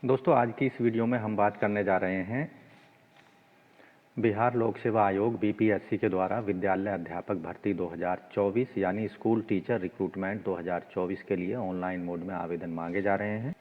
दोस्तों, आज की इस वीडियो में हम बात करने जा रहे हैं बिहार लोक सेवा आयोग बीपीएससी के द्वारा विद्यालय अध्यापक भर्ती 2024 यानी स्कूल टीचर रिक्रूटमेंट 2024 के लिए ऑनलाइन मोड में आवेदन मांगे जा रहे हैं।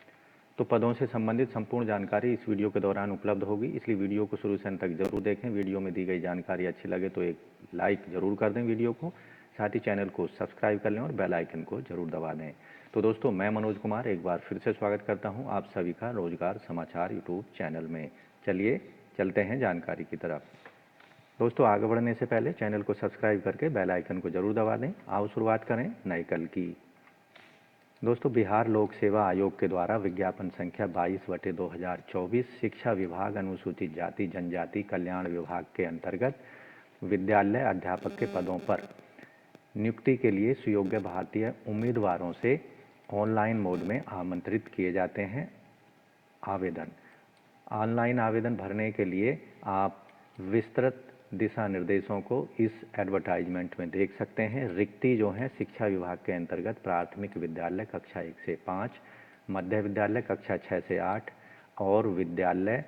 तो पदों से संबंधित संपूर्ण जानकारी इस वीडियो के दौरान उपलब्ध होगी, इसलिए वीडियो को शुरू से अंत तक जरूर देखें। वीडियो में दी गई जानकारी अच्छी लगे तो एक लाइक ज़रूर कर दें वीडियो को, साथ ही चैनल को सब्सक्राइब कर लें और बेल आइकन को जरूर दबा दें। तो दोस्तों, मैं मनोज कुमार एक बार फिर से स्वागत करता हूं आप सभी का रोजगार समाचार यूट्यूब चैनल में। चलिए चलते हैं जानकारी की तरफ। दोस्तों, आगे बढ़ने से पहले चैनल को सब्सक्राइब करके बेल आइकन को जरूर दबा दें। आओ शुरुआत करें नए कल की। दोस्तों, बिहार लोक सेवा आयोग के द्वारा विज्ञापन संख्या 22/2024 शिक्षा विभाग अनुसूचित जाति जनजाति कल्याण विभाग के अंतर्गत विद्यालय अध्यापक के पदों पर नियुक्ति के लिए सुयोग्य भारतीय उम्मीदवारों से ऑनलाइन मोड में आमंत्रित किए जाते हैं आवेदन। ऑनलाइन आवेदन भरने के लिए आप विस्तृत दिशा निर्देशों को इस एडवर्टाइजमेंट में देख सकते हैं। रिक्ति जो है शिक्षा विभाग के अंतर्गत प्राथमिक विद्यालय कक्षा 1 से 5, मध्य विद्यालय कक्षा 6 से 8 और विद्यालय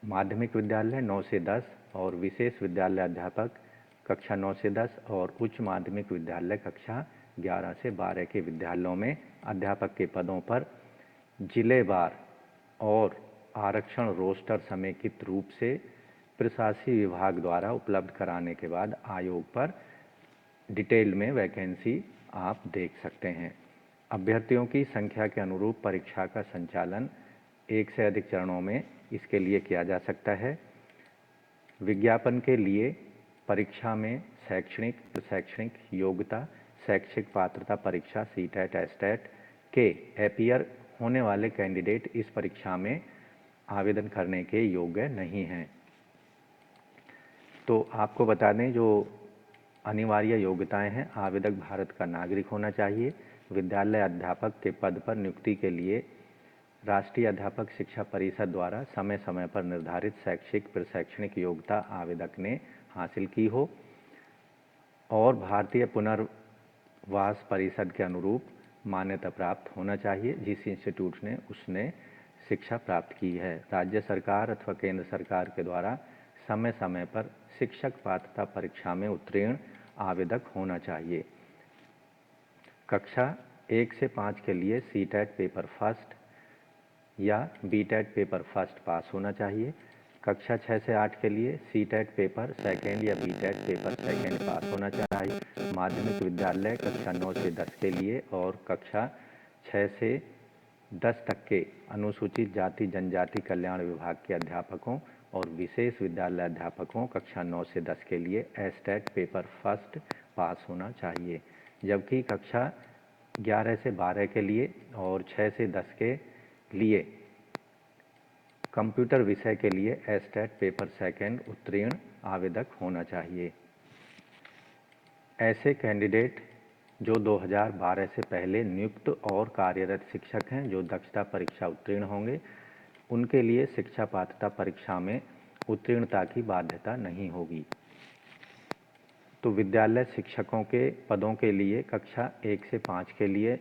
माध्यमिक विद्यालय 9 से 10 और विशेष विद्यालय अध्यापक कक्षा 9 से 10 और उच्च माध्यमिक विद्यालय कक्षा 11 से 12 के विद्यालयों में अध्यापक के पदों पर जिलेवार और आरक्षण रोस्टर समेकित रूप से प्रशासकीय विभाग द्वारा उपलब्ध कराने के बाद आयोग पर डिटेल में वैकेंसी आप देख सकते हैं। अभ्यर्थियों की संख्या के अनुरूप परीक्षा का संचालन एक से अधिक चरणों में इसके लिए किया जा सकता है। विज्ञापन के लिए परीक्षा में शैक्षणिक योग्यता, शैक्षिक पात्रता परीक्षा सीटेट एस्टेट के अपीयर होने वाले कैंडिडेट इस परीक्षा में आवेदन करने के योग्य नहीं हैं। तो आपको बता दें, जो अनिवार्य योग्यताएं हैं, आवेदक भारत का नागरिक होना चाहिए। विद्यालय अध्यापक के पद पर नियुक्ति के लिए राष्ट्रीय अध्यापक शिक्षा परिषद द्वारा समय समय पर निर्धारित शैक्षिक प्रशैक्षणिक योग्यता आवेदक ने हासिल की हो और भारतीय पुनर्वास परिषद के अनुरूप मान्यता प्राप्त होना चाहिए जिस इंस्टीट्यूट ने उसने शिक्षा प्राप्त की है। राज्य सरकार अथवा केंद्र सरकार के द्वारा समय समय पर शिक्षक पात्रता परीक्षा में उत्तीर्ण आवेदक होना चाहिए। कक्षा 1 से 5 के लिए सीटेट पेपर फर्स्ट या बीटेट पेपर फर्स्ट पास होना चाहिए। कक्षा 6 से 8 के लिए सीटेट पेपर सेकेंड या बीटेट पेपर सेकेंड पास होना चाहिए। माध्यमिक विद्यालय कक्षा 9 से 10 के लिए और कक्षा 6 से 10 तक के अनुसूचित जाति जनजाति कल्याण विभाग के अध्यापकों और विशेष विद्यालय अध्यापकों कक्षा 9 से 10 के लिए एस्टेट पेपर फर्स्ट पास होना चाहिए। जबकि कक्षा 11 से 12 के लिए और 6 से 10 के लिए कंप्यूटर विषय के लिए एस्टेट पेपर सेकेंड उत्तीर्ण आवेदक होना चाहिए। ऐसे कैंडिडेट जो 2012 से पहले नियुक्त और कार्यरत शिक्षक हैं जो दक्षता परीक्षा उत्तीर्ण होंगे, उनके लिए शिक्षा पात्रता परीक्षा में उत्तीर्णता की बाध्यता नहीं होगी। तो विद्यालय शिक्षकों के पदों के लिए कक्षा 1 से 5 के लिए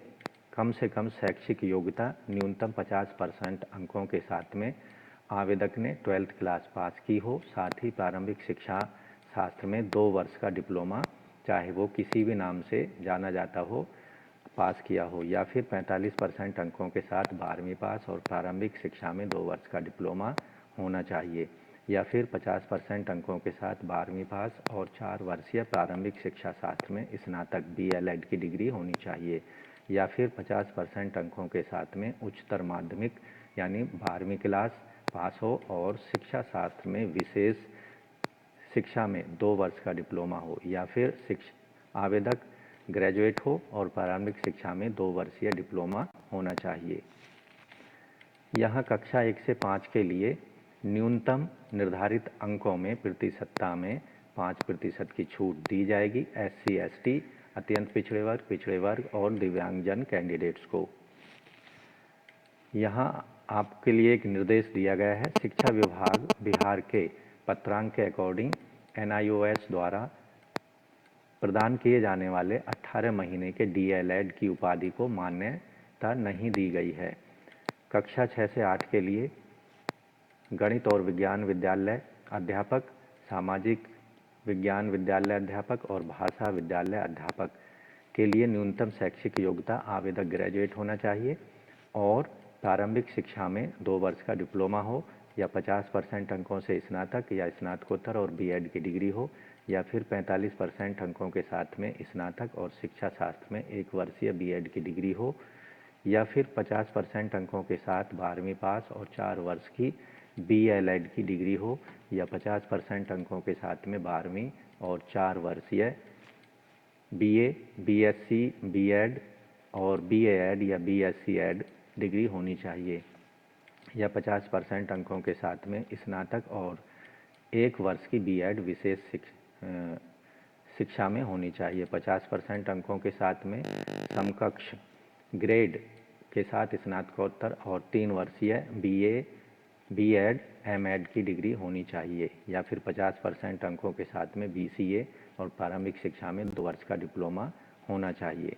कम से कम शैक्षिक योग्यता न्यूनतम 50% अंकों के साथ में आवेदक ने 12th क्लास पास की हो, साथ ही प्रारंभिक शिक्षा शास्त्र में 2 वर्ष का डिप्लोमा, चाहे वो किसी भी नाम से जाना जाता हो, पास किया हो, या फिर 45% अंकों के साथ 12वीं पास और प्रारंभिक शिक्षा में 2 वर्ष का डिप्लोमा होना चाहिए, या फिर 50% अंकों के साथ 12वीं पास और 4 वर्षीय प्रारंभिक शिक्षा शास्त्र में स्नातक BLED की डिग्री होनी चाहिए, या फिर 50% अंकों के साथ में उच्चतर माध्यमिक यानी 12वीं क्लास पास हो और शिक्षा शास्त्र में विशेष शिक्षा में 2 वर्ष का डिप्लोमा हो, या फिर आवेदक ग्रेजुएट हो और प्रारंभिक शिक्षा में 2 वर्षीय डिप्लोमा होना चाहिए। यहाँ कक्षा 1 से 5 के लिए न्यूनतम निर्धारित अंकों में प्रतिशतता में 5% की छूट दी जाएगी SC ST अत्यंत पिछड़े वर्ग और दिव्यांगजन कैंडिडेट्स को। यहाँ आपके लिए एक निर्देश दिया गया है। शिक्षा विभाग बिहार के पत्रांक के अकॉर्डिंग NIOS द्वारा प्रदान किए जाने वाले 18 महीने के DLED की उपाधि को मान्यता नहीं दी गई है। कक्षा 6 से 8 के लिए गणित और विज्ञान विद्यालय अध्यापक, सामाजिक विज्ञान विद्यालय अध्यापक और भाषा विद्यालय अध्यापक के लिए न्यूनतम शैक्षिक योग्यता आवेदक ग्रेजुएट होना चाहिए और प्रारंभिक शिक्षा में 2 वर्ष का डिप्लोमा हो या 50% अंकों से स्नातक या स्नातकोत्तर और बीएड की डिग्री हो या फिर 45% अंकों के साथ में स्नातक और शिक्षा शास्त्र में 1 वर्षीय बीएड की डिग्री हो या फिर 50% अंकों के साथ 12वीं पास और 4 वर्ष की बीएलएड की डिग्री हो या 50% अंकों के साथ में 12वीं और 4 वर्षीय बीए, बीएससी, बीएड और बीएड या बीएससी एड डिग्री होनी चाहिए या 50% अंकों के साथ में स्नातक और 1 वर्ष की बीएड विशेष शिक्षा में होनी चाहिए। 50% अंकों के साथ में समकक्ष ग्रेड के साथ स्नातकोत्तर और 3 वर्षीय बीए, बीएड, एमएड की डिग्री होनी चाहिए या फिर 50% अंकों के साथ में बीसीए और प्रारंभिक शिक्षा में 2 वर्ष का डिप्लोमा होना चाहिए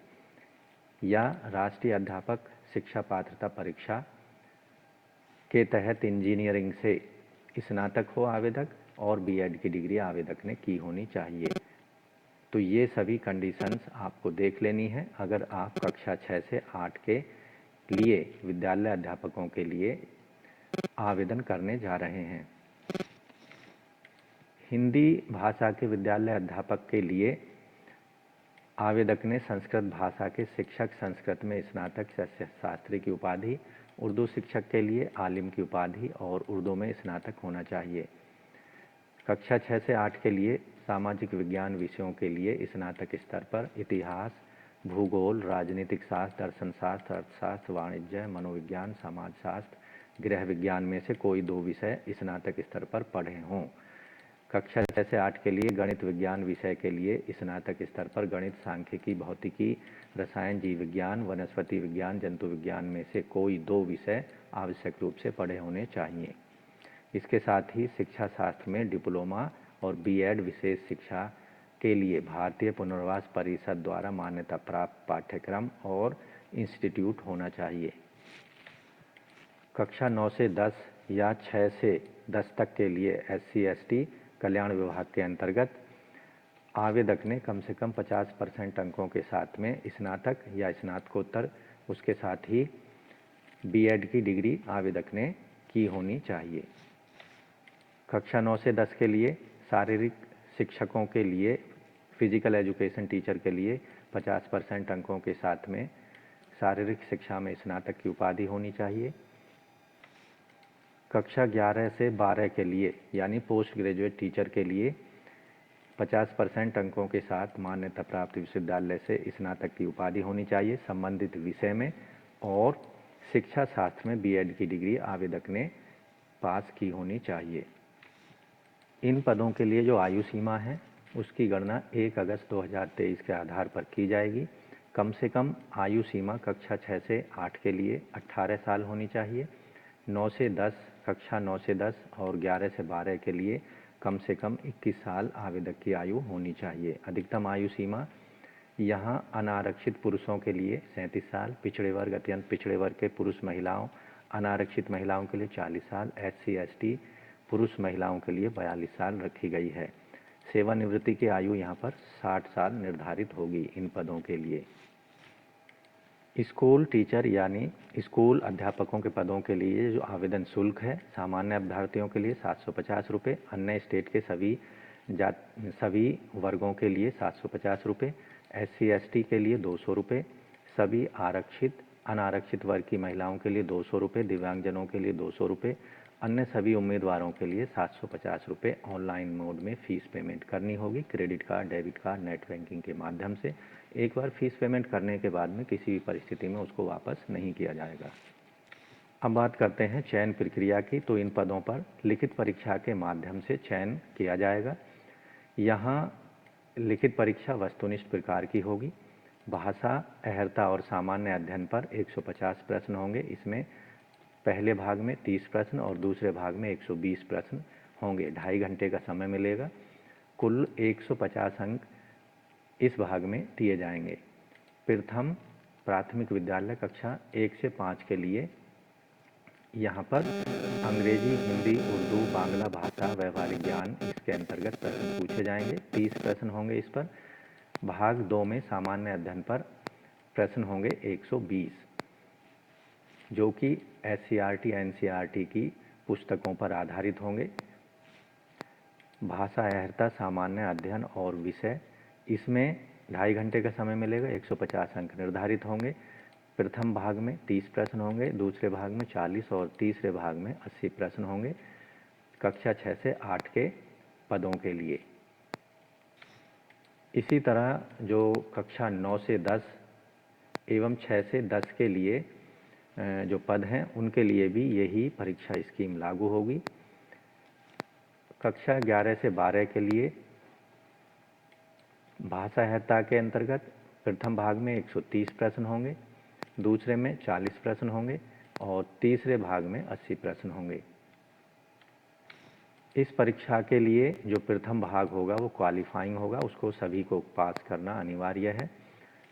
या राष्ट्रीय अध्यापक शिक्षा पात्रता परीक्षा के तहत इंजीनियरिंग से स्नातक हो आवेदक और बीएड की डिग्री आवेदक ने की होनी चाहिए। तो ये सभी कंडीशंस आपको देख लेनी है अगर आप कक्षा 6 से 8 के लिए विद्यालय अध्यापकों के लिए आवेदन करने जा रहे हैं। हिंदी भाषा के विद्यालय अध्यापक के लिए आवेदक ने संस्कृत भाषा के शिक्षक, संस्कृत में स्नातक शास्त्री की उपाधि, उर्दू शिक्षक के लिए आलिम की उपाधि और उर्दू में स्नातक होना चाहिए। कक्षा 6 से 8 के लिए सामाजिक विज्ञान विषयों के लिए स्नातक स्तर पर इतिहास, भूगोल, राजनीतिक शास्त्र, दर्शन शास्त्र, अर्थशास्त्र, वाणिज्य, मनोविज्ञान, समाजशास्त्र, गृह विज्ञान में से कोई 2 विषय स्नातक स्तर पर पढ़े हों। कक्षा 6 से 8 के लिए गणित विज्ञान विषय के लिए स्नातक स्तर पर गणित, सांख्यिकी, भौतिकी, रसायन, जीव विज्ञान, वनस्पति विज्ञान, जंतु विज्ञान में से कोई 2 विषय आवश्यक रूप से पढ़े होने चाहिए। इसके साथ ही शिक्षा शास्त्र में डिप्लोमा और बीएड विशेष शिक्षा के लिए भारतीय पुनर्वास परिषद द्वारा मान्यता प्राप्त पाठ्यक्रम और इंस्टीट्यूट होना चाहिए। कक्षा 9 से 10 या 6 से 10 तक के लिए SC/ST कल्याण विभाग के अंतर्गत आवेदक ने कम से कम 50% अंकों के साथ में स्नातक या स्नातकोत्तर, उसके साथ ही बीएड की डिग्री आवेदक ने की होनी चाहिए। कक्षा 9 से 10 के लिए शारीरिक शिक्षकों के लिए फिजिकल एजुकेशन टीचर के लिए 50% अंकों के साथ में शारीरिक शिक्षा में स्नातक की उपाधि होनी चाहिए। कक्षा 11 से 12 के लिए यानी पोस्ट ग्रेजुएट टीचर के लिए 50% अंकों के साथ मान्यता प्राप्त विश्वविद्यालय से स्नातक की उपाधि होनी चाहिए संबंधित विषय में और शिक्षा शास्त्र में बीएड की डिग्री आवेदक ने पास की होनी चाहिए। इन पदों के लिए जो आयु सीमा है उसकी गणना 1 अगस्त 2023 के आधार पर की जाएगी। कम से कम आयु सीमा कक्षा 6 से 8 के लिए 18 साल होनी चाहिए। 9 से 10 कक्षा 9 से 10 और 11 से 12 के लिए कम से कम 21 साल आवेदक की आयु होनी चाहिए। अधिकतम आयु सीमा यहाँ अनारक्षित पुरुषों के लिए 37 साल, पिछड़े वर्ग, अत्यंत पिछड़े वर्ग के पुरुष महिलाओं, अनारक्षित महिलाओं के लिए 40 साल, SC/ST पुरुष महिलाओं के लिए 42 साल रखी गई है। सेवानिवृत्ति की आयु यहाँ पर 60 साल निर्धारित होगी इन पदों के लिए। स्कूल टीचर यानी स्कूल अध्यापकों के पदों के लिए जो आवेदन शुल्क है सामान्य अभ्यर्थियों के लिए 750 रुपये, अन्य स्टेट के सभी वर्गों के लिए 750 रुपये, SC/ST के लिए 200 रुपये, सभी अनारक्षित वर्ग की महिलाओं के लिए 200 रुपये, दिव्यांगजनों के लिए 200 रुपये, अन्य सभी उम्मीदवारों के लिए 750 रुपये ऑनलाइन मोड में फ़ीस पेमेंट करनी होगी credit card, debit card, net banking के माध्यम से। एक बार फीस पेमेंट करने के बाद में किसी भी परिस्थिति में उसको वापस नहीं किया जाएगा। अब बात करते हैं चयन प्रक्रिया की। तो इन पदों पर लिखित परीक्षा के माध्यम से चयन किया जाएगा। यहाँ लिखित परीक्षा वस्तुनिष्ठ प्रकार की होगी। भाषा, अहर्ता और सामान्य अध्ययन पर 150 प्रश्न होंगे। इसमें पहले भाग में 30 प्रश्न और दूसरे भाग में 120 प्रश्न होंगे। 2.5 घंटे का समय मिलेगा। कुल 150 अंक इस भाग में दिए जाएंगे। प्रथम प्राथमिक विद्यालय कक्षा 1 से 5 के लिए यहाँ पर अंग्रेजी, हिंदी, उर्दू, बांग्ला भाषा, व्यवहारिक ज्ञान इसके अंतर्गत प्रश्न पूछे जाएंगे। 30 प्रश्न होंगे इस पर। भाग 2 में सामान्य अध्ययन पर प्रश्न होंगे 120, जो कि SCERT NCERT की पुस्तकों पर आधारित होंगे। भाषा अहर्ता सामान्य अध्ययन और विषय, इसमें 2.5 घंटे का समय मिलेगा। 150 अंक निर्धारित होंगे। प्रथम भाग में 30 प्रश्न होंगे, दूसरे भाग में 40 और तीसरे भाग में 80 प्रश्न होंगे कक्षा 6 से 8 के पदों के लिए। इसी तरह जो कक्षा 9 से 10 एवं 6 से 10 के लिए जो पद हैं उनके लिए भी यही परीक्षा स्कीम लागू होगी। कक्षा 11 से 12 के लिए भाषा अहर्ता के अंतर्गत प्रथम भाग में 130 प्रश्न होंगे, दूसरे में 40 प्रश्न होंगे और तीसरे भाग में 80 प्रश्न होंगे। इस परीक्षा के लिए जो प्रथम भाग होगा वो क्वालिफाइंग होगा, उसको सभी को पास करना अनिवार्य है।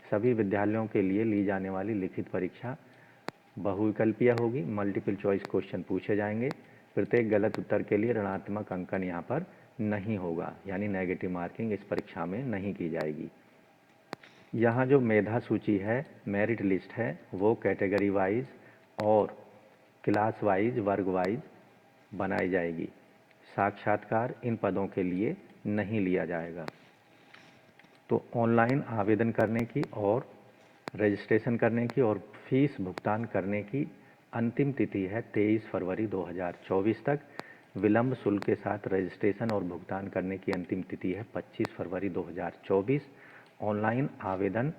सभी विद्यालयों के लिए ली जाने वाली लिखित परीक्षा बहुविकल्पीय होगी। मल्टीपल चॉइस क्वेश्चन पूछे जाएंगे। प्रत्येक गलत उत्तर के लिए ऋणात्मक अंकन यहाँ पर नहीं होगा, यानी नेगेटिव मार्किंग इस परीक्षा में नहीं की जाएगी। यहाँ जो मेधा सूची है, मेरिट लिस्ट है, वो कैटेगरी वाइज और क्लास वाइज, वर्ग वाइज बनाई जाएगी। साक्षात्कार इन पदों के लिए नहीं लिया जाएगा। तो ऑनलाइन आवेदन करने की और रजिस्ट्रेशन करने की और फीस भुगतान करने की अंतिम तिथि है 23 फरवरी 2024 तक। विलंब शुल्क के साथ रजिस्ट्रेशन और भुगतान करने की अंतिम तिथि है 25 फरवरी 2024। ऑनलाइन आवेदन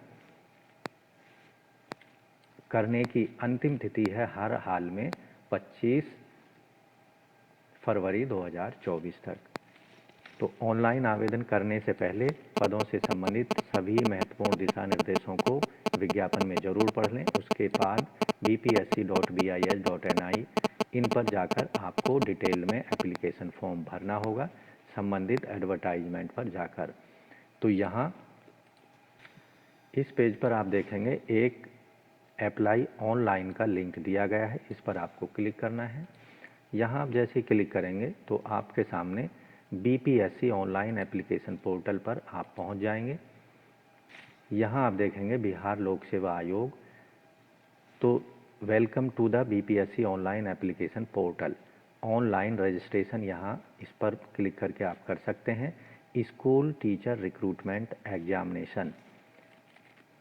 करने की अंतिम तिथि है हर हाल में 25 फरवरी 2024 तक। तो ऑनलाइन आवेदन करने से पहले पदों से संबंधित सभी महत्वपूर्ण दिशा निर्देशों को विज्ञापन में ज़रूर पढ़ लें। उसके बाद bpsc.bis.ni इन पर जाकर आपको डिटेल में एप्लीकेशन फॉर्म भरना होगा संबंधित एडवर्टाइजमेंट पर जाकर। तो यहाँ इस पेज पर आप देखेंगे एक अप्लाई ऑनलाइन का लिंक दिया गया है, इस पर आपको क्लिक करना है। यहाँ आप जैसे ही क्लिक करेंगे तो आपके सामने BPSC ऑनलाइन एप्लीकेशन पोर्टल पर आप पहुँच जाएंगे। यहाँ आप देखेंगे बिहार लोक सेवा आयोग। तो welcome to the BPSC online application portal. Online registration यहाँ इस पर क्लिक करके आप कर सकते हैं। स्कूल टीचर रिक्रूटमेंट एग्जामिनेशन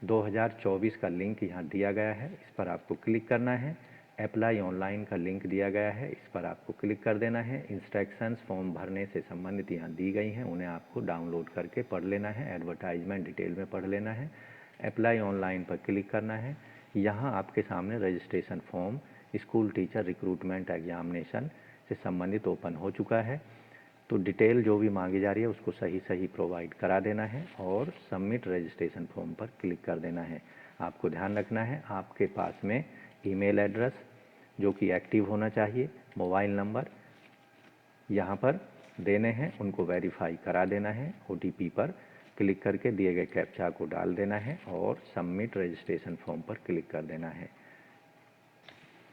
2024 का लिंक यहाँ दिया गया है, इस पर आपको क्लिक करना है। अप्लाई ऑनलाइन का लिंक दिया गया है, इस पर आपको क्लिक कर देना है। इंस्ट्रक्शंस फॉर्म भरने से संबंधित यहाँ दी गई हैं, उन्हें आपको डाउनलोड करके पढ़ लेना है। एडवर्टाइजमेंट डिटेल में पढ़ लेना है। अप्लाई ऑनलाइन पर क्लिक करना है। यहाँ आपके सामने registration form school teacher recruitment examination से संबंधित ओपन हो चुका है। तो डिटेल जो भी मांगी जा रही है उसको सही सही प्रोवाइड करा देना है और सबमिट रजिस्ट्रेशन फॉर्म पर क्लिक कर देना है। आपको ध्यान रखना है आपके पास में ईमेल एड्रेस जो कि एक्टिव होना चाहिए, मोबाइल नंबर यहाँ पर देने हैं, उनको वेरीफाई करा देना है। OTP पर क्लिक करके दिए गए कैप्चा को डाल देना है और सबमिट रजिस्ट्रेशन फॉर्म पर क्लिक कर देना है।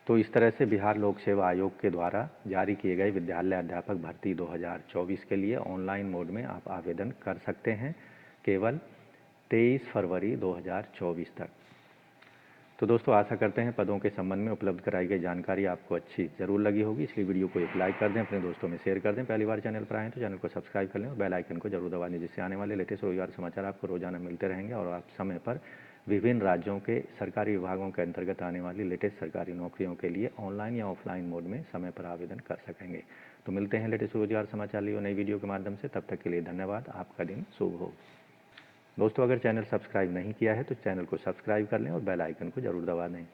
तो इस तरह से बिहार लोक सेवा आयोग के द्वारा जारी किए गए विद्यालय अध्यापक भर्ती 2024 के लिए ऑनलाइन मोड में आप आवेदन कर सकते हैं केवल 23 फरवरी 2024 तक। तो दोस्तों आशा करते हैं पदों के संबंध में उपलब्ध कराई गई जानकारी आपको अच्छी ज़रूर लगी होगी, इसलिए वीडियो को एक लाइक कर दें, अपने दोस्तों में शेयर कर दें। पहली बार चैनल पर आएँ तो चैनल को सब्सक्राइब कर लें और बेल आइकन को जरूर दबा दें, जिससे आने वाले लेटेस्ट रोजगार समाचार आपको रोजाना मिलते रहेंगे और आप समय पर विभिन्न राज्यों के सरकारी विभागों के अंतर्गत आने वाली लेटेस्ट सरकारी नौकरियों के लिए ऑनलाइन या ऑफलाइन मोड में समय पर आवेदन कर सकेंगे। तो मिलते हैं लेटेस्ट रोजगार समाचार लिए नई वीडियो के माध्यम से, तब तक के लिए धन्यवाद। आपका दिन शुभ हो। दोस्तों अगर चैनल सब्सक्राइब नहीं किया है तो चैनल को सब्सक्राइब कर लें और बेल आइकन को जरूर दबा दें।